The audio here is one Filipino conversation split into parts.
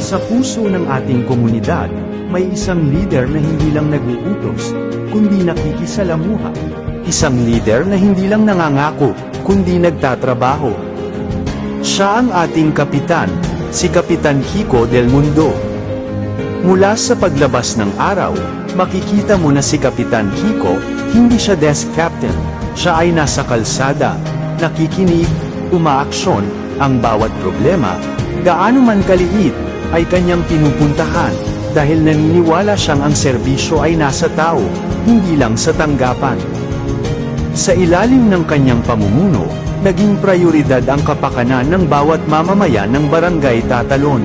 Sa puso ng ating komunidad, may isang leader na hindi lang nag-uutos, kundi nakikisalamuha. Isang leader na hindi lang nangangako, kundi nagtatrabaho. Siya ang ating kapitan, si Kapitan Kiko Del Mundo. Mula sa paglabas ng araw, makikita mo na si Kapitan Kiko, hindi siya desk captain. Siya ay nasa kalsada, nakikinig, umaaksyon, ang bawat problema, gaano man kaliit, ay kanyang pinupuntahan, dahil naniniwala siyang ang serbisyo ay nasa tao, hindi lang sa tanggapan. Sa ilalim ng kanyang pamumuno, naging prioridad ang kapakanan ng bawat mamamayan ng Barangay Tatalon.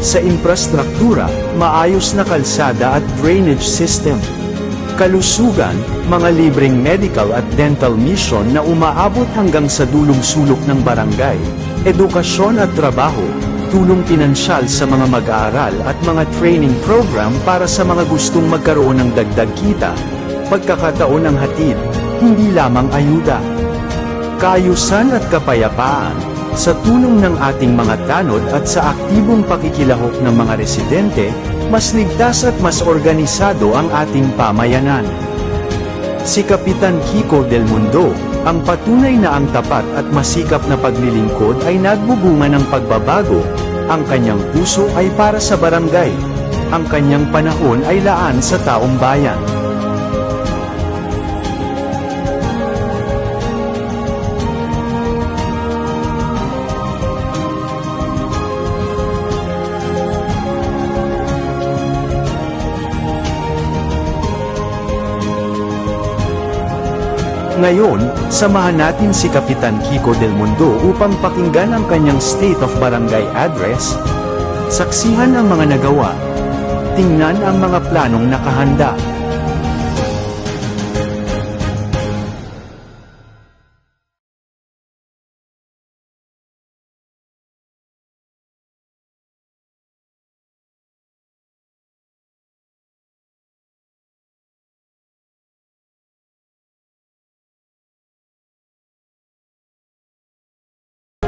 Sa infrastruktura, maayos na kalsada at drainage system. Kalusugan, mga libreng medical at dental mission na umaabot hanggang sa dulong sulok ng barangay. Edukasyon at trabaho, tulong pinansyal sa mga mag-aaral at mga training program para sa mga gustong magkaroon ng dagdag kita. Pagkakataon ng hatid, hindi lamang ayuda. Kaayusan at kapayapaan, sa tulong ng ating mga tanod at sa aktibong pakikilahok ng mga residente, mas ligtas at mas organisado ang ating pamayanan. Si Kapitan Kiko Del Mundo, ang patunay na ang tapat at masikap na paglilingkod ay nagbubunga ng pagbabago. Ang kanyang puso ay para sa barangay. Ang kanyang panahon ay laan sa taong bayan. Ngayon, samahan natin si Kapitan Kiko Del Mundo upang pakinggan ang kanyang State of Barangay Address. Saksihan ang mga nagawa. Tingnan ang mga planong nakahanda.